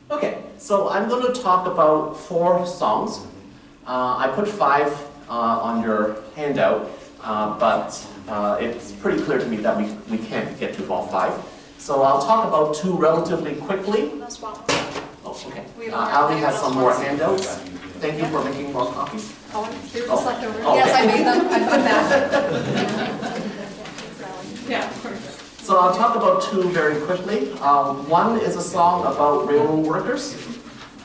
Okay, so I'm going to talk about 4 songs. I put 5 on your handout, but it's pretty clear to me that we can't get to all 5. So I'll talk about 2 relatively quickly. That's wrong. Oh, okay. We don't Ali have has some more handouts. Thank you for making more copies. Oh, they're just left over. Okay. Yes, I made them. I'm back. Yeah, of course. So I'll talk about 2 very quickly. One is a song about railroad workers,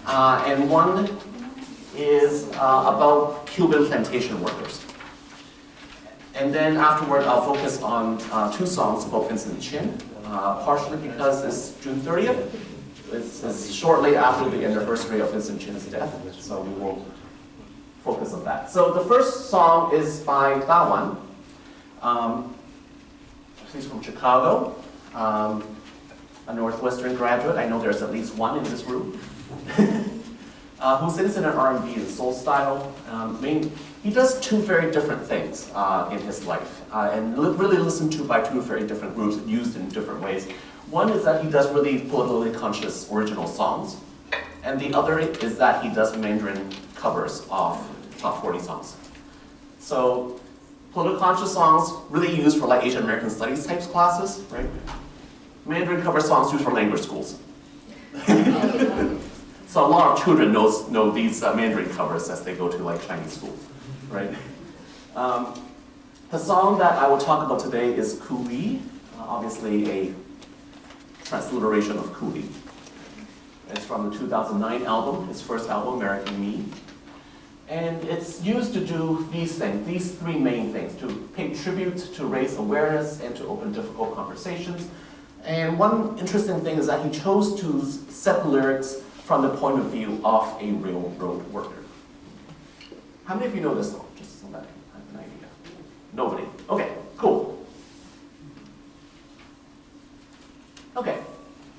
and one is about Cuban plantation workers. And then afterward, I'll focus on 2 songs about Vincent Chin, partially because it's June 30th. It's shortly after the anniversary of Vincent Chin's death, so we will focus on that. So the first song is by Dawen. He's from Chicago, a Northwestern graduate. I know there's at least one in this room. Who sings in an R&B and soul style. He does 2 very different things in his life, and really listened to by 2 very different groups and used in different ways. One is that he does really politically conscious original songs, and the other is that he does Mandarin covers of top 40 songs. So political conscious songs really used for like Asian American studies types classes, right? Mandarin cover songs used for language schools. So a lot of children know these Mandarin covers as they go to like Chinese school, right? The song that I will talk about today is Coolie, obviously a transliteration of Coolie. It's from the 2009 album, his first album, American Me. And it's used to do these things, these 3 main things: to pay tribute, to raise awareness, and to open difficult conversations. And one interesting thing is that he chose to set lyrics from the point of view of a railroad worker. How many of you know this song? Just so that I have an idea. Nobody. Okay, cool. Okay,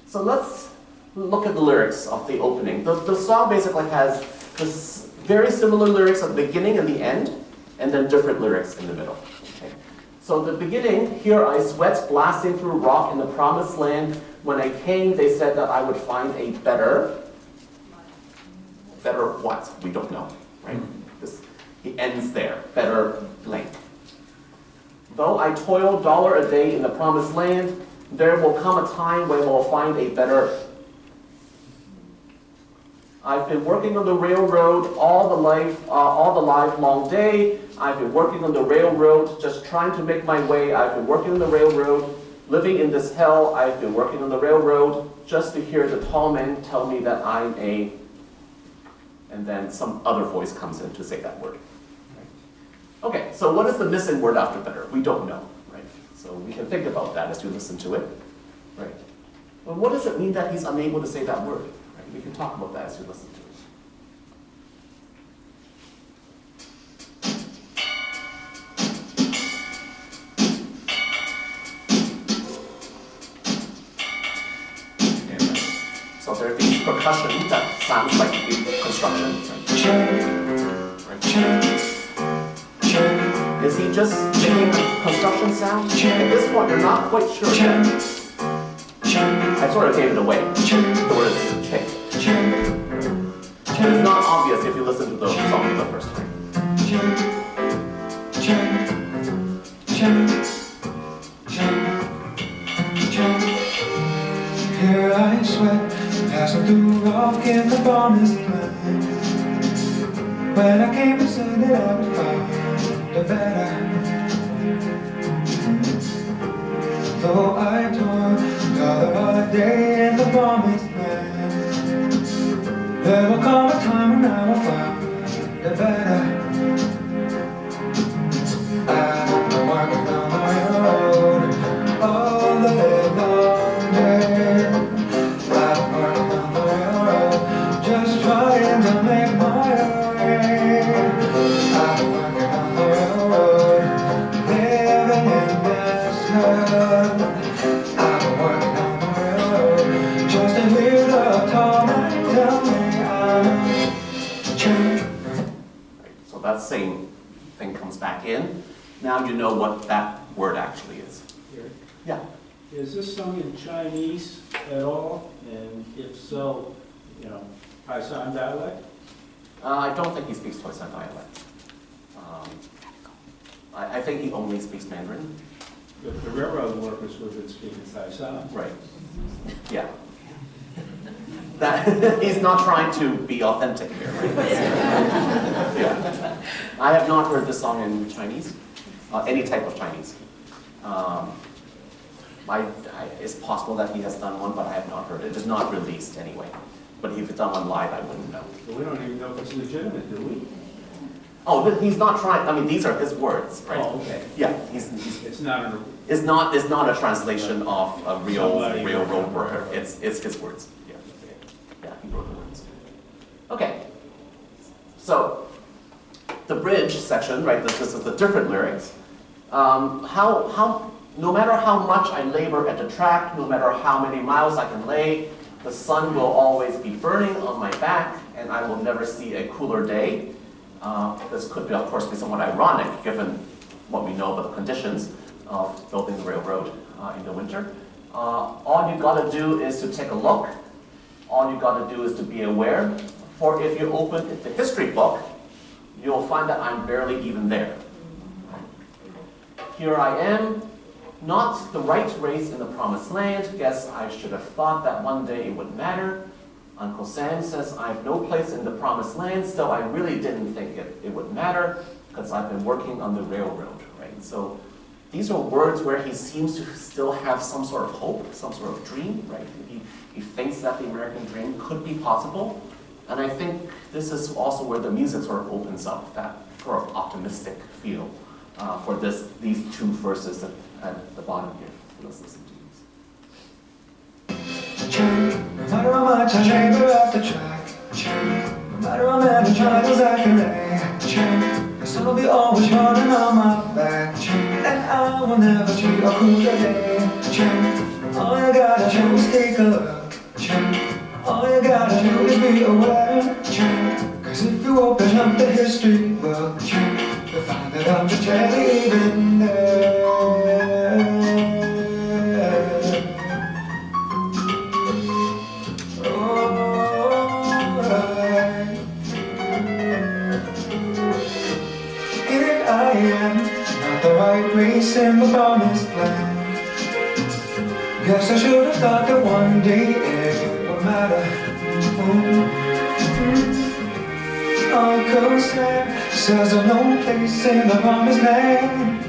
so let's look at the lyrics of the opening. The song basically has this very similar lyrics at the beginning and the end, and then different lyrics in the middle. Okay. So the beginning, here I sweat, blasting through rock in the promised land. When I came, they said that I would find a better what? We don't know, right? He ends there, better blank. Though I toil $1 a day in the promised land, there will come a time when we'll find a better. I've been working on the railroad all the lifelong day. I've been working on the railroad, just trying to make my way. I've been working on the railroad, living in this hell. I've been working on the railroad just to hear the tall man tell me that I'm a, and then some other voice comes in to say that word. Okay, so what is the missing word after better? We don't know, right? So we can think about that as you listen to it, right? But what does it mean that he's unable to say that word? We can talk about that as we listen to it. Okay, right. So there's the percussion that sounds like construction. Right? Is he just making a construction sound? At this point, you're not quite sure yet. I sort of gave it away. The word is chick. It's not obvious if you listen to the song the first time. Here I sweat, passing through rock in the promised land. When I came to say that I would find a better. Though I toiled $1 a day in the promised land, there will come a time when I will find a better. I've been working on the road all the long day. I've been working on the railroad, just trying to make my way. I've been working on the railroad, living in this hell. I've been working on the railroad, just to hear the tall man tell me I'm a chick. So that same thing comes back in. Now you know what that word actually is. Here. Yeah. Is this sung in Chinese at all? And if so, you know, Paisan dialect? I don't think he speaks Toisan dialect. I think he only speaks Mandarin. The railroad workers would have been speaking Paisan. Right. Yeah. That, he's not trying to be authentic here, right? Yeah. I have not heard this song in Chinese, any type of Chinese. It's possible that he has done one, but I have not heard it. It is not released anyway. But if it's done one live, I wouldn't know. But we don't even know if it's legitimate, do we? Oh, but he's not trying. I mean, these are his words, right? Oh, okay. Yeah, it's not not a translation of a real Somebody railroad worker. wrote it. It's his words. Yeah, yeah, he wrote the words. Okay, so the bridge section, right? This is the different lyrics. No matter how much I labor at the track, no matter how many miles I can lay, the sun will always be burning on my back, and I will never see a cooler day. This could, of course, be somewhat ironic, given what we know about the conditions of building the railroad in the winter. All you gotta do is to take a look. All you gotta do is to be aware. For if you open the history book, you'll find that I'm barely even there. Here I am, not the right race in the promised land. Guess I should have thought that one day it would matter. Uncle Sam says I have no place in the promised land, still I really didn't think it would matter because I've been working on the railroad, right? So these are words where he seems to still have some sort of hope, some sort of dream, right? He thinks that the American dream could be possible. And I think this is also where the music sort of opens up, that sort of optimistic feel for these two verses at the bottom here. Let's listen to these. No matter how much I labor at the track, no matter how many trials I can lay, the sun will be always running on my back, and I will never see a cooler day. All you gotta do is take a look. All you gotta do is be aware. Cause if you open up the history book, you'll find that I'm just barely even there. Here I am, not the right race in the promised land. Guess I should have thought that one day it would matter. Uncle Sam says there's no place in the promised land.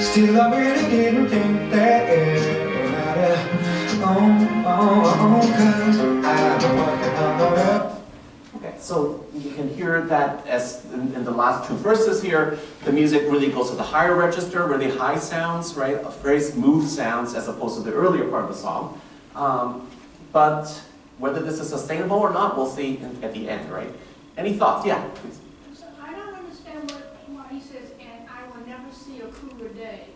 Still I really didn't think that it would matter. Cause I've been working on the rail. Okay, so you can hear that as in the last two verses here, the music really goes to the higher register, really high sounds, right? Very smooth sounds as opposed to the earlier part of the song. But whether this is sustainable or not, we'll see at the end, right? Any thoughts? Yeah, please. So I don't understand why he says, and I will never see a cooler day.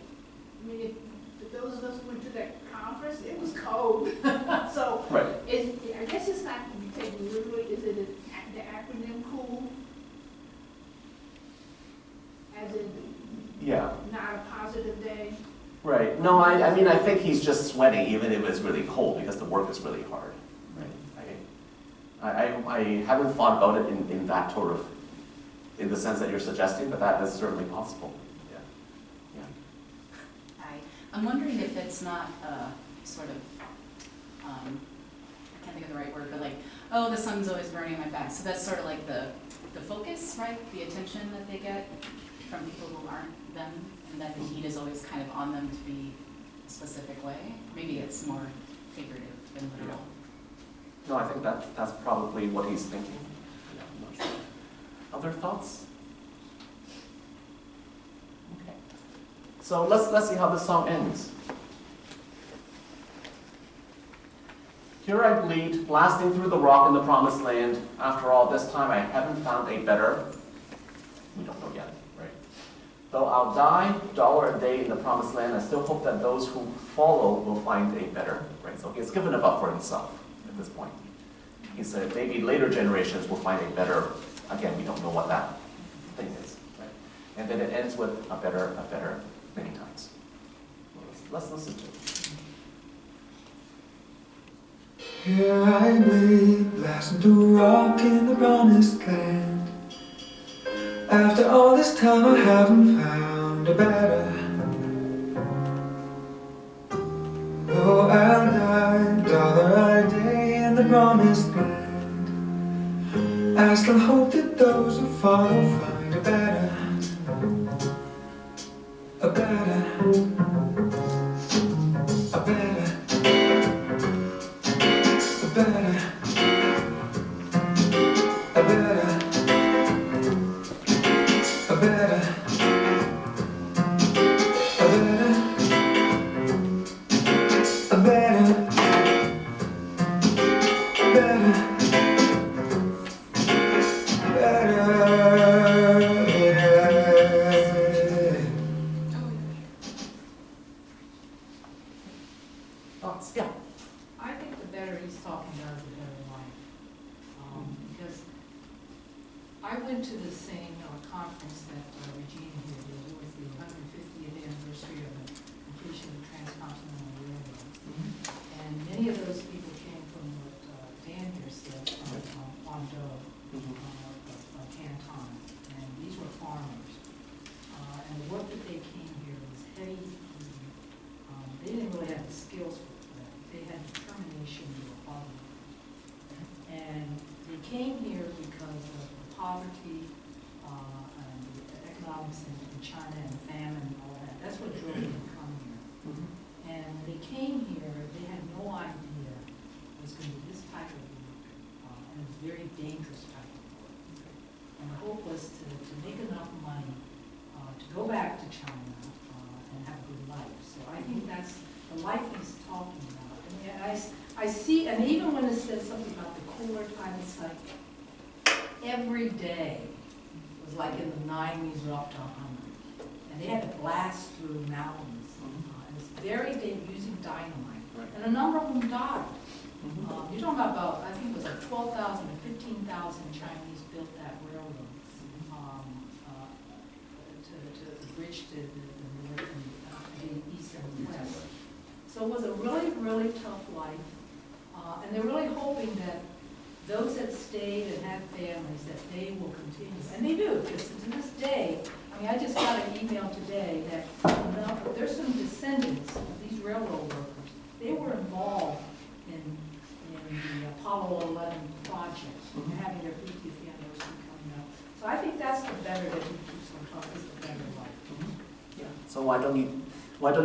I mean, if those of us who went to that conference, it was cold. So Right. I guess it's not to be taken literally. Is it the acronym COOL? As in Yeah, not a positive day? right. No, I mean, I think he's just sweating even if it's really cold because the work is really hard. Right. I haven't thought about it in that sort of, in the sense that you're suggesting, but that is certainly possible. Yeah. Yeah. Hi. I'm wondering if it's not sort of, I can't think of the right word, but like, oh, the sun's always burning on my back. So that's sort of like the focus, right? The attention that they get from people who aren't them, and that the heat is always kind of on them to be a specific way. Maybe it's more figurative than literal. No, I think that's probably what he's thinking. Yeah, I'm not sure. Other thoughts? Okay. So let's see how this song ends. Here I bleed, blasting through the rock in the promised land. After all this time, I haven't found a better. We don't know yet, right? Though I'll die, $1 a day in the promised land, I still hope that those who follow will find a better, right? So he's given it up for himself at this point. He said maybe later generations will find a better. Again, we don't know what that thing is, right? And then it ends with a better many times. Let's listen to it. Here I lay, blasting to rock in the promised land. After all this time I haven't found a better. Though I'll die, dollar a day in the promised land, I still hope that those who follow find a better. A better. A better. A better. A better. A better. A better. A better. Better. Better. Thoughts? Yeah. I think the better he's talking about is the better life. Because I went to the same conference that Regina here did. It was the 150th anniversary of the completion of the Transcontinental Railroad. And many of those people came from what Dan here said, from Guangzhou, Canton. And these were farmers. And the work that they came here was heavy duty. They didn't really have the skills for that. They had determination to follow. And they came here because of the poverty and the economics in China and famine and all that. That's what drove them to come here. And when they came here, they had no idea it was going to be this type of work. And it was very dangerous type of work. And the hope was to make enough money to go back to China and have a good life. So I think that's the life he's talking about. I mean, I see, and even when it says something about the cooler time, it's like every day was like in the 90s or up to 100. And they had to blast through mountains. It was very dangerous, using dynamite. Right. And a number of them died. You're talking about, I think it was like 12,000 to 15,000 Chinese built that railroad to bridge to the north and the east and the west. So it was a really, really tough life. And they're really hoping that those that stayed and had families, that they will continue. And they do, because to this day, I mean, I just got an email today that there's some descendants of these railroad workers. They were involved in the Apollo 11 project, and having their 50th anniversary coming up. So I think that's the better that he keeps on talking, is the better life. Yeah. So why don't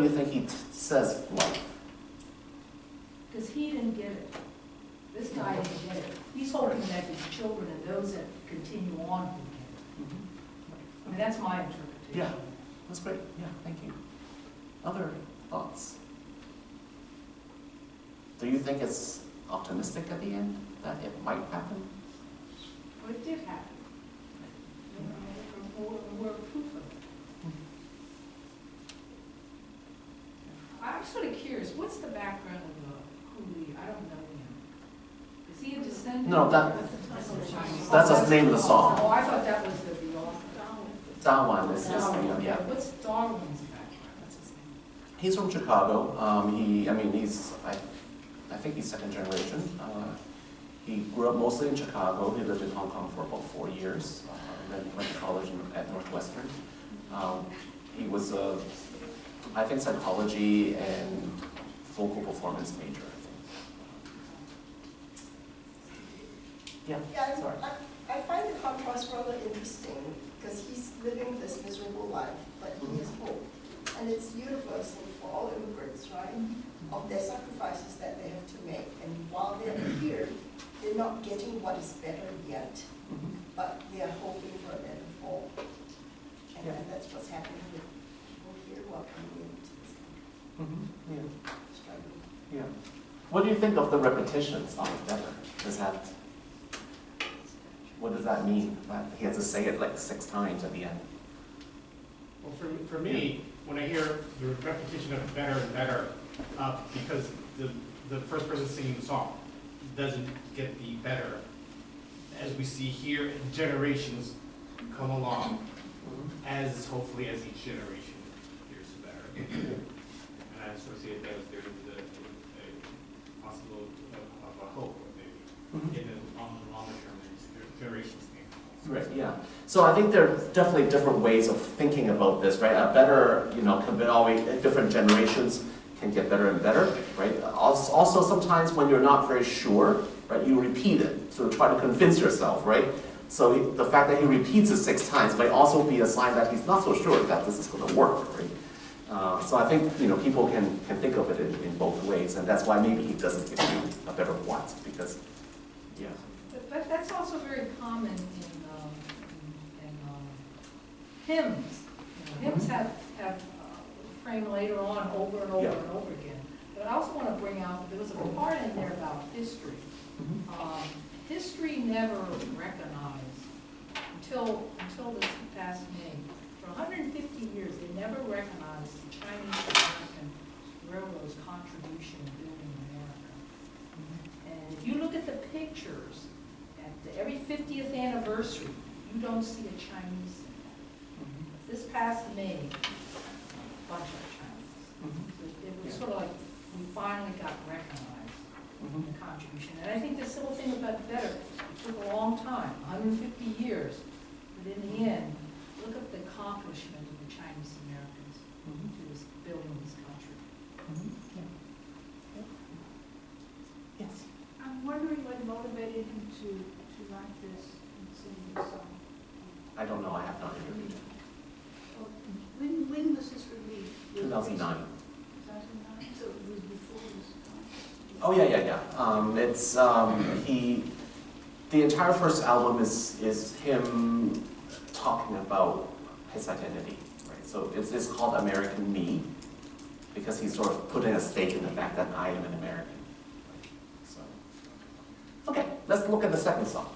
you think he says life? Because he didn't get it. This guy didn't get it. He's hoping that his children and those that continue on will get it. I mean, that's my interpretation. Yeah. That's great. Yeah, thank you. Other thoughts? Do you think it's optimistic at the end that it might happen? Well, it did happen. We're proof of it. I'm sort of curious, what's the background of Cooley? I don't know him. Is he a descendant? No, that's the name of the song. Oh, I thought that was the author. Dawen is his name, yeah. What's Darwin's background? That's his name. He's from Chicago. I think he's second generation. He grew up mostly in Chicago. He lived in Hong Kong for about 4 years. Then went to college at Northwestern. He was I think psychology and vocal performance major, I think. Yeah, sorry. I find the contrast rather interesting because he's living this miserable life, but he has hope. And it's universal for all immigrants, right? Of their sacrifices that they have to make. And while they're here, they're not getting what is better yet, but they are hoping for a better fall. And that's what's happening with people here who are coming into this country. Struggling. Yeah. What do you think of the repetitions on better? What does that mean? That he has to say it like 6 times at the end. Well, for me, when I hear the repetition of better and better, because the first person singing the song doesn't get the better, as we see here, generations come along, as hopefully as each generation hears the better. And I sort of see it as there's a possibility of a Right, yeah. So I think there are definitely different ways of thinking about this, right? A better, can be always, different generations can get better and better, right? Also, sometimes when you're not very sure, right, you repeat it. So try to convince yourself, right? So the fact that he repeats it 6 times might also be a sign that he's not so sure that this is going to work, right? So I think, people can think of it in both ways, and that's why maybe he doesn't give you a better what, because, yeah. But that's also very common in hymns. Hymns have framed later on over and over Yeah. and over again. But I also want to bring out, there was a part in there about history. History never recognized, until this past May, for 150 years, they never recognized the Chinese American Railroad's contribution in building America. And if you look at the pictures, at every 50th anniversary, you don't see a Chinese symbol. This past May, a bunch of Chinese. It was sort of like we finally got recognized the contribution. And I think the simple thing about better, it took a long time, 150 years, but in the end, look at the accomplishment of the Chinese Americans to this building this country. Yes. I'm wondering what motivated him to write this and sing this song. I don't know, I have not interviewed him. When was this released? 2009. 2009, so it was before this time. Oh yeah. The entire first album is him talking about his identity, right? So it's called American Me, because he's sort of putting a stake in the fact that I am an American. So, okay, let's look at the second song.